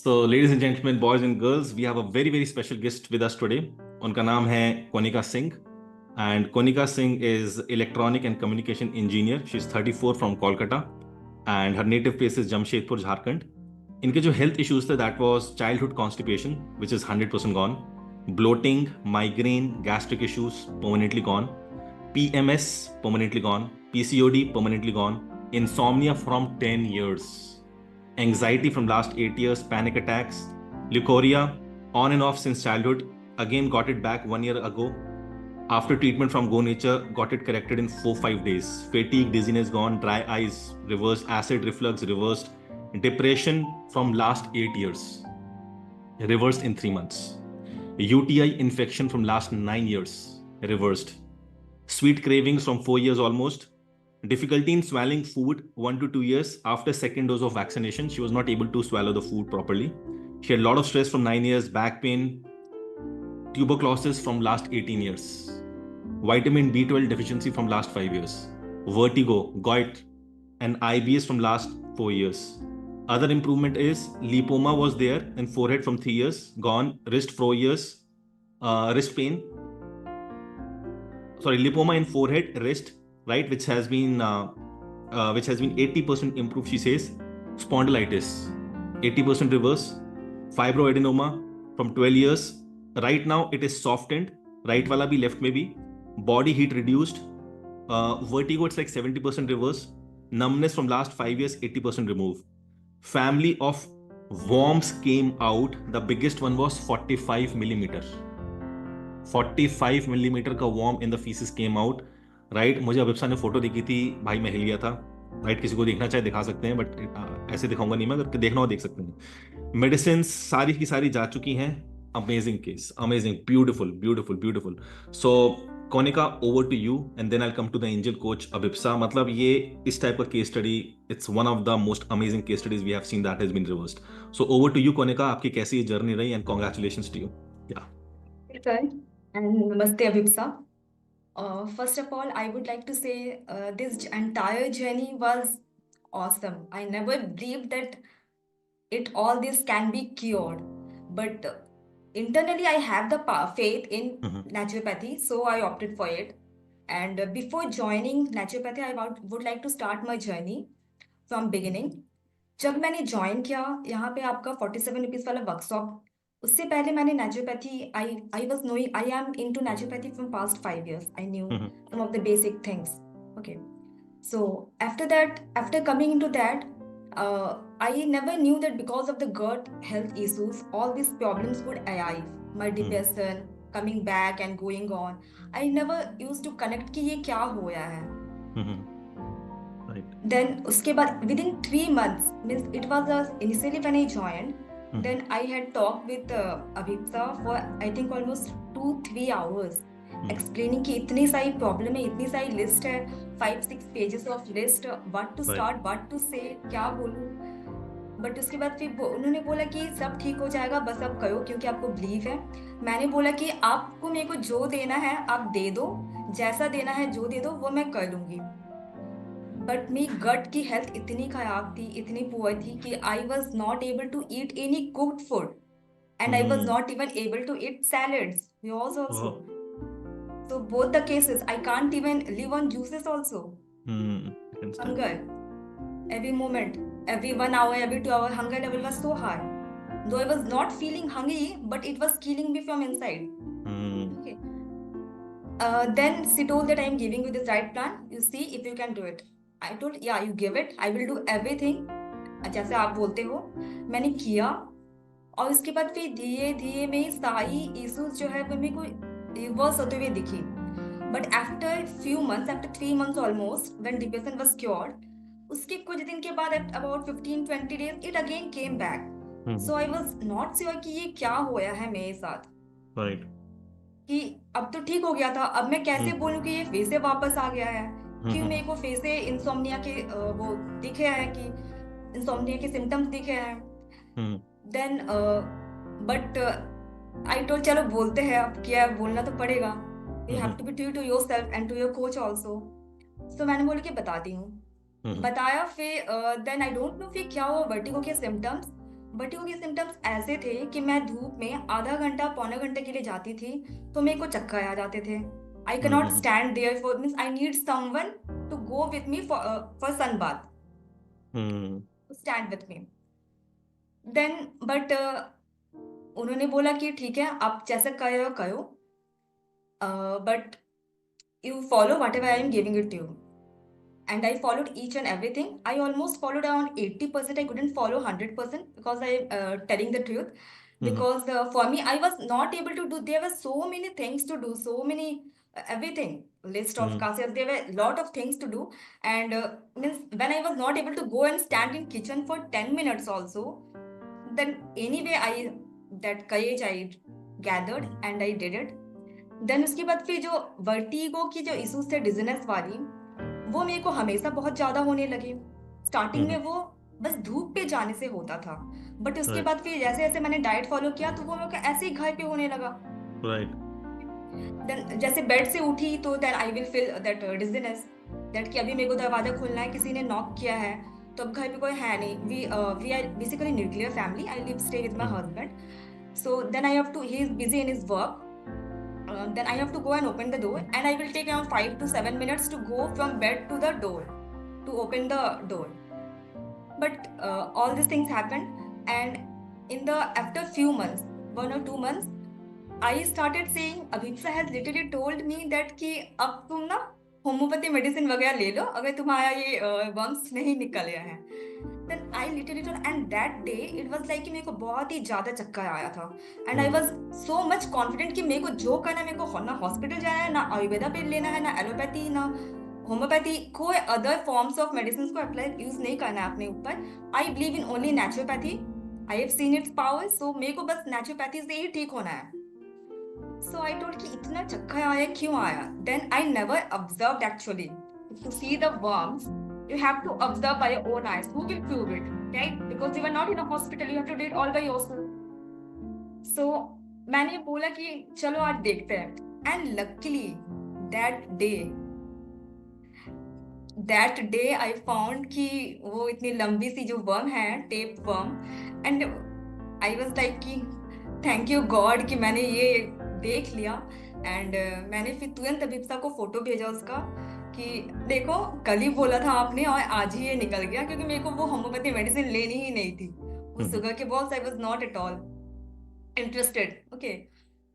So, ladies and gentlemen, boys and girls, we have a very, very special guest with us today. उनका नाम है Konika Singh and Konika Singh is electronic and communication engineer. She's 34 from Kolkata and her native place is Jamshedpur, Jharkhand. इनके जो health issues थे, that was childhood constipation, which is 100% gone, bloating, migraine, gastric issues permanently gone, PMS permanently gone, PCOD permanently gone, insomnia from 10 years, anxiety from last 8 years, panic attacks, leukorrhea on and off since childhood, again got it back 1 year ago. After treatment from Go Nature, got it corrected in 4-5 days. Fatigue, dizziness gone, dry eyes reversed, acid reflux reversed, depression from last 8 years reversed in 3 months. UTI infection from last 9 years reversed. Sweet cravings from 4 years almost. Difficulty in swallowing food 1 to 2 years. After second dose of vaccination, she was not able to swallow the food properly. She had a lot of stress from 9 years, back pain, tuberculosis from last 18 years, vitamin B12 deficiency from last 5 years, vertigo, gout, and IBS from last 4 years. Other improvement is lipoma was there in forehead from 3 years, gone. Wrist 4 years, wrist pain. Sorry, lipoma in forehead, wrist, right, which has been 80% improved. She says spondylitis, 80% reverse. Fibroadenoma from 12 years. Right now it is softened, right wala bhi, left mein bhi. Body heat reduced. Vertigo, it's like 70% reverse. Numbness from last 5 years, 80% remove. Family of worms came out. The biggest one was 45 millimeter. 45 millimeter का worm in the feces came out. Right, मुझे अभिप्सा ने photo दिखी थी, भाई मैं हिल गया था. Right, किसी को देखना चाहे दिखा सकते हैं, बट ऐसे दिखाऊंगा नहीं मैं, अगर देखना हो देख सकते हैं. मेडिसिन सारी की सारी जा चुकी हैं. Amazing case, amazing, beautiful beautiful beautiful. So Konika, over to you and then I come to the angel coach Abhipsa. मतलब ये इस टाइप का case study, it's one of the most amazing case studies we have seen that has been reversed. So over to you Konika, आपकी कैसी ये journey रही and congratulations to you. या And namaste Abhipsa. First of all, I would like to say this entire journey was awesome. I never believed that all this can be cured, but internally I have the faith in naturopathy, so I opted for it. And before joining naturopathy, I would like to start my journey from beginning. जब मैंने join किया यहाँ पे आपका 47 rupees वाला workshop, उससे पहले मैंने naturopathy, I was knowing, I am into naturopathy from past 5 years. I knew some of the basic things. Okay, so after coming into that, I never knew that because of the gut health issues, all these problems would arise. My depression coming back and going on. I never used to connect कि ये क्या होया है. Then उसके बाद within 3 months, means it was initially when I joined, then I had talked with Abhipsa for I think almost 2-3 hours, explaining कि इतनी सारी प्रॉब्लम है, इतनी सारी लिस्ट है, 5-6 pages of list, what to start, what to say, क्या बोलूं. But उसके बाद फिर उन्होंने बोला कि सब ठीक हो जाएगा, बस आप करो क्योंकि आपको बिलीव है. मैंने बोला कि आपको मेरे को जो देना है आप दे दो, जैसा देना है जो दे दो वो मैं कर लूंगी. बट मेरी गट की हेल्थ इतनी खराब थी, इतनी पुअर थी कि I was not able to eat any cooked food, and I was not even able to eat salads, yours also. So both the cases, I can't even live on juices also. Hunger, every moment, every 1 hour, every 2 hour, hunger level was so high. Though I was not feeling hungry, but it was killing me from inside. Okay. Then she told that I am giving you this diet plan. You see if you can do it. I told, yeah, you give it. I will do everything. जैसे आप बोलते हो. मैंने किया और उसके बाद फिर धीरे धीरे मेरी सारी इश्यूज जो है वो मेरे को रिवर्स होते हुए दिखी. But after few months, after 3 months almost, when depression was cured, उसके कुछ दिन के बाद about 15-20 days it again came back. So I was not sure कि ये क्या होया है मेरे साथ. राइट, कि अब तो ठीक हो गया था, अब मैं कैसे बोलूं कि ये फिर से वापस आ गया है, कि मेरे को फिर से इंसोम्निया के वो दिखे हैं, कि इंसोम्निया के सिम्टम्स दिखे हैं. देन बट आई टोल्ड चलो बोलते हैं, अब क्या बोलना तो पड़ेगा. You have to be true to yourself and to your coach also. So मैंने बोला कि बताती हूँ. बताया. फिर देन आई डोंट नो फिर क्या हुआ, वर्टिगो के सिम्टम्स. बटियों के सिम्टम्स ऐसे थे कि मैं धूप में आधा घंटा पौने घंटे के लिए जाती थी तो मेरे को चक्कर आ जाते थे. I can not hmm stand there for means I need someone to go with me for sun bath, hmm stand with me. Then but उन्होंने बोला कि ठीक है आप जैसे करो करो, but you follow whatever I am giving it to you. And I followed each and everything. I almost followed around 80%. I couldn't follow 100% because I telling the truth. Hmm Because for me, I was not able to do. There were so many things to do, so many everything list of hmm classes. There were lot of things to do, and means when I was not able to go and stand in kitchen for 10 minutes also, then anyway I that courage I gathered and I did it. Then उसके बाद फिर जो vertigo की जो issues थे dizziness वाली, वो मेरे को हमेशा बहुत ज्यादा होने लगे. स्टार्टिंग में वो बस धूप पे जाने से होता था, बट उसके राइट बाद फिर जैसे जैसे मैंने डाइट फॉलो किया तो वो मेरे को ऐसे ही घर पे होने लगा. राइट देन जैसे बेड से उठी तो then I will feel that dizziness, that कि अभी मेरे को दरवाजा खोलना है, किसी ने नॉक किया है, तो अब घर पे कोई है नहीं. We are basically nuclear family. I live stay with my husband. So then I have to, he is busy in his work. Then I have to go and open the door, and I will take around 5 to 7 minutes to go from bed to the door to open the door. But all these things happened, and in the after few months, 1 or 2 months, I started saying, Abhipsa has literally told me that कि अब तुम ना homeopathy medicine वगैरह ले लो अगर तुम्हारा ये वंश नहीं निकल गया है. Then I literally told, and that day it was like कि मेरे को बहुत ही ज्यादा चक्कर आया था, and I was so much confident कि मेरे को जो करना है, मेरे को ना हॉस्पिटल जाना है, ना आयुर्वेदा पे लेना है, ना एलोपैथी, ना होम्योपैथी, कोई अदर फॉर्म्स ऑफ मेडिसिन को अप्लाई यूज नहीं करना है अपने ऊपर. I believe in only naturopathy. I have seen its power, so मेरे को बस नेचुरोपैथी से ही ठीक होना है. So I told कि इतना चक्कर आया क्यों आया. Then I never observed actually. To see the worms, you have to observe by your own eyes. Who will prove it, right? Because you are not in a hospital, you have to do it all by yourself. So मैंने बोला कि चलो आज देखते हैं. And luckily that day I found कि वो इतनी लंबी सी जो वर्म है, tape worm, and I was like कि थैंक यू गॉड कि मैंने ये देख लिया. एंड मैंने फिर तुरंत अभिप्सा को फोटो भेजा उसका कि देखो कल ही बोला था आपने और आज ही ये निकल गया, क्योंकि मेरे को वो होम्योपैथी मेडिसिन लेनी ही नहीं थी. वो शुगर के balls I was not at all interested. Okay.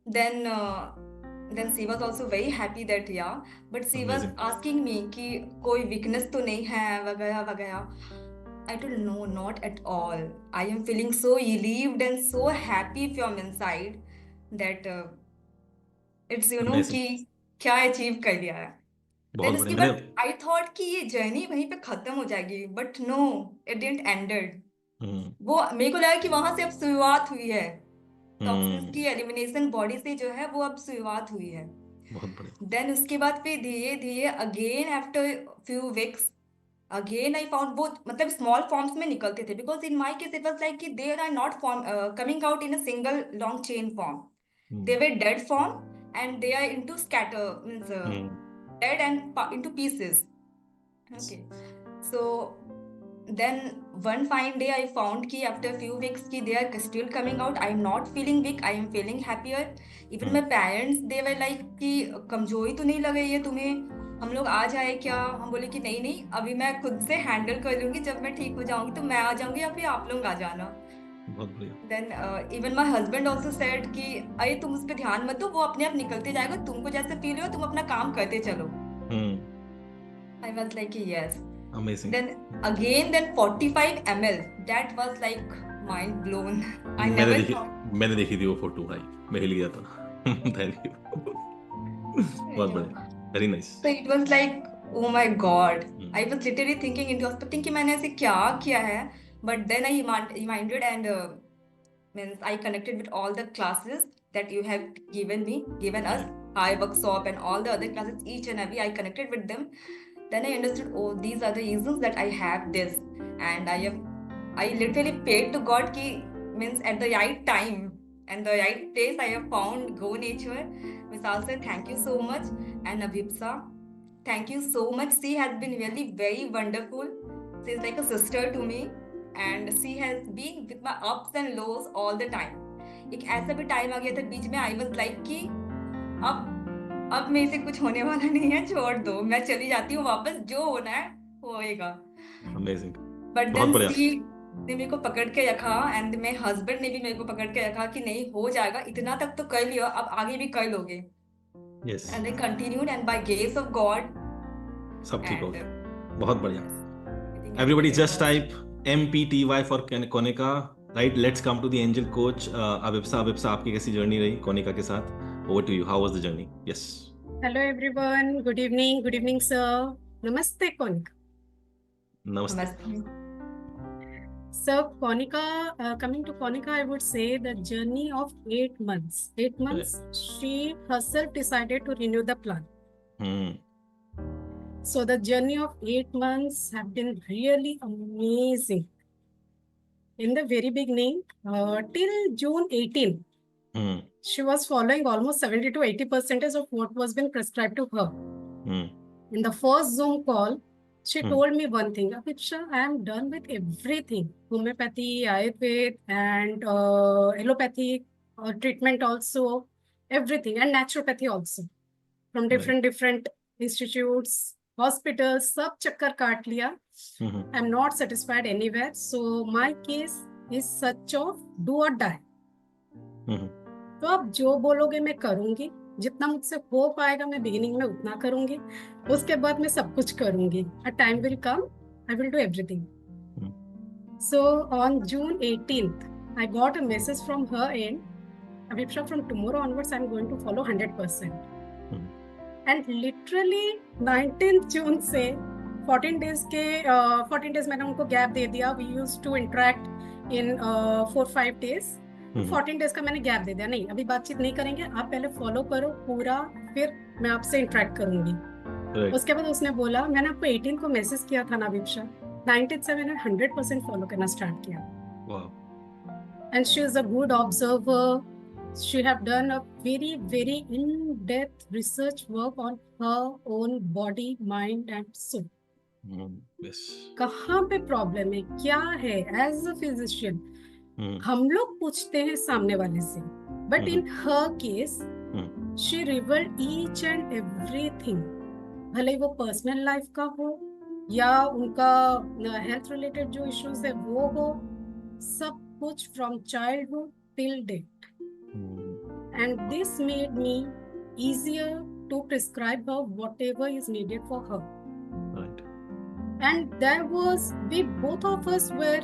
Then she was also very happy that yeah, but she was Amazing. asking me कि कोई weakness तो नहीं है वगैरह वगैरह. I told no, not at all. I am feeling so relieved and so happy from inside that it's Amazing. कि क्या achieve कर लिया है. बहुत Then बढ़िया. उसके मैंने बाद I thought कि ये जर्नी वहीं पे खत्म हो जाएगी, but no, it didn't ended. वो मेरे को लगा कि वहां से अब शुरुआत हुई है, टॉक्सिन्स की एलिमिनेशन बॉडी से जो है वो अब शुरुआत हुई है. बहुत बढ़िया. देन उसके बाद फिर धीरे धीरे again after few weeks again I found वो मतलब स्मॉल फॉर्म्स में निकलते थे, because in my case it was like कि there are not form coming out in a single long chain form. They were dead form and they are into scatter means dead and into pieces. Okay. So then one fine day I found कि after few weeks कि they are still coming out. I am not feeling weak. I am feeling happier. Even my parents they were like कि कमजोरी तो नहीं लग रही है तुम्हें, हम लोग आ जाए क्या. हम बोले कि नहीं नहीं अभी मैं खुद से हैंडल कर लूंगी, जब मैं ठीक हो जाऊंगी तो मैं आ जाऊंगी या फिर आप लोग आ जाना. बहुत बढ़िया. Then even my husband also said कि अरे तुम उस पर ध्यान मत दो, वो अपने आप निकलते जाएगा, तुमको जैसे फील हो तुम अपना काम करते चलो. I was like yes. Amazing. Then again, then 45 ml. That was like mind blown. I never thought. मैंने देखी थी वो फोटो भाई, मैं हिल गया था. Thank you. बहुत बढ़िया. Very nice. So it was like oh my god. I was literally thinking into thinking कि मैंने ऐसे क्या किया है. But then I reminded and means I connected with all the classes that you have given us, high workshop and all the other classes, each and every I connected with them. Then I understood, oh, these are the reasons that I have this, and I literally prayed to God ki means at the right time and the right place I have found Go Nature. Miss also thank you so much, and Abhipsa, thank you so much. She has been really very wonderful. She is like a sister to me, and she has been with my ups and lows all the time. एक ऐसा भी time आ गया था बीच में, I was like कि अब मेरे से कुछ होने वाला नहीं है, छोड़ दो, मैं चली जाती हूँ वापस, जो होना है होएगा। अमेजिंग, बट बहुत देन बढ़िया। सी ने मेरे को पकड़ के रखा, एंड मेरे हस्बैंड ने भी मेरे को पकड़ के रखा कि नहीं हो जाएगा, इतना तक तो कर लियो, अब आगे भी कर लोगे। Yes, and they continued, and by grace of God सब ठीक हो एंड गया, बहुत बढ़िया। I think Everybody everything just was type MPTY for Konika, right? Let's come to the angel coach. Abhipsa, आपकी कैसी जर्नी रही कोनिका के साथ? Over to you. How was the journey? Yes. Hello everyone. Good evening, sir. Namaste, Konika. Namaste. नमस्ते। So, Konika, coming to Konika, I would say the journey of 8 months. 8 months, she herself decided to renew the plan. So, the journey of 8 months have been really amazing. In the very beginning, till June 18, she was following almost 70 to 80% of what was been prescribed to her. In the first Zoom call, she told me one thing, Abhipsa, I am done with everything, homeopathy, Ayurveda, and allopathic treatment also, everything, and naturopathy also, from different institutes, hospitals, sab chakkar kaat liya. I'm not satisfied anywhere. So my case is such of do or die. तो आप जो बोलोगे मैं करूंगी, जितना मुझसे हो पाएगा मैं बिगिनिंग में उतना करूंगी, उसके बाद मैं सब कुछ करूंगी. A time will come, I will do everything. So on June 18th, I got a message from her end, Abhipsa, from tomorrow onwards I'm going to follow 100%. And literally 19th June से 14 days मैंने उनको gap दे दिया. We used to interact in 4-5 days. 14 days का मैंने gap दे दिया, नहीं अभी बातचीत नहीं करेंगे, आप पहले फॉलो करो पूरा, फिर मैं आपसे इंटरेक्ट करूंगी. उसके बाद उसने बोला, मैंने आपको 18 को मैसेज किया था ना अभिप्सा, 19 से मैंने 100% फॉलो करना स्टार्ट किया. And she is a good observer. She have done a very very in depth research work on her own body, mind and soul. कहाँ पे प्रॉब्लम है, क्या है, एज अ फिजिशियन हम लोग पूछते हैं सामने वाले से, but in her case she revealed each and everything, भले वो पर्सनल लाइफ का हो या उनका हेल्थ रिलेटेड जो इश्यूज है वो हो, सब कुछ from childhood till date. And this made me easier to prescribe her whatever is needed for her. Right. And there was, we both of us were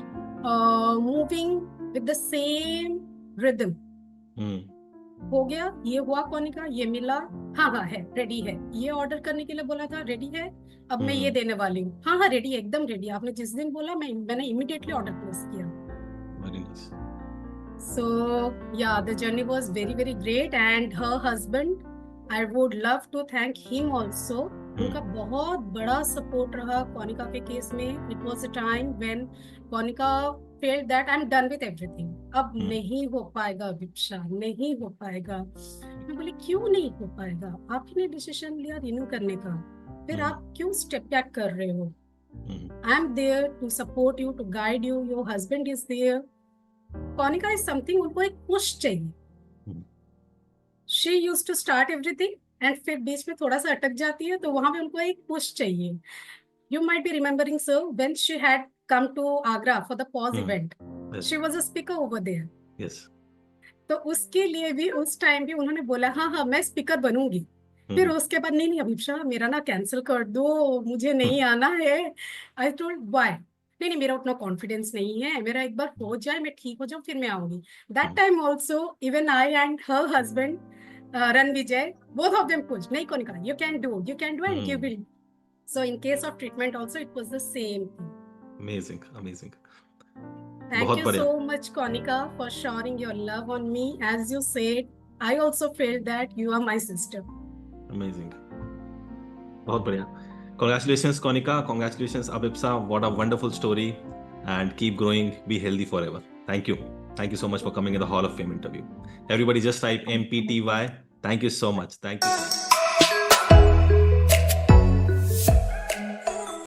moving with the same rhythm. हो गया, ये हुआ कोनिका, ये मिला, हाँ है, ready है, ये ऑर्डर करने के लिए बोला था, रेडी है, अब मैं ये देने वाली हूँ, हाँ रेडी है, एकदम रेडी. आपने जिस दिन बोला मैंने इमीडिएटली ऑर्डर प्लेस किया. Very nice. So yeah, the journey was very very great, and her husband, I would love to thank him also. उनका बहुत बड़ा सपोर्ट रहा कोनिका के केस में. It was a time when Konika felt that I'm done with everything. अब नहीं हो पाएगा अभिप्सा, नहीं हो पाएगा. मैं बोली क्यों नहीं हो पाएगा, आप ही ने डिसीजन लिया रिन्यू करने का, फिर आप क्यों स्टेप बैक कर रहे हो? I am there to support you, to guide you. Your husband is there. Konika is something, उनको एक पुश चाहिए. She used to start everything and फिर बीच में थोड़ा सा अटक जाती है, तो वहां पे उनको एक पुश चाहिए. You might be remembering, sir, when she had come to Agra for the pause event. Yes. She was a speaker over there. Yes. तो उसके लिए भी उस टाइम भी उन्होंने बोला हाँ मैं स्पीकर बनूंगी. फिर उसके बाद नहीं अभिप्सा मेरा ना कैंसिल कर दो, मुझे नहीं आना है. I told why? नहीं मेरा उतना कॉन्फिडेंस नहीं है, मेरा एक बार हो जाए, मैं ठीक हो जाऊं, फिर मैं आऊंगी. That time also even I and her husband Ranvijay, both of them pushed, nahi Konika, you can do and you will. So in case of treatment also it was the same thing. Amazing. Thank you so much Konika for showering your love on me. As you said, I also felt that you are my sister. Amazing. बहुत बढ़िया. Congratulations Konika, congratulations Abhipsa, what a wonderful story, and keep growing, be healthy forever. Thank you so much for coming in the Hall of Fame interview. Everybody just type MPTY. Thank you so much. Thank you.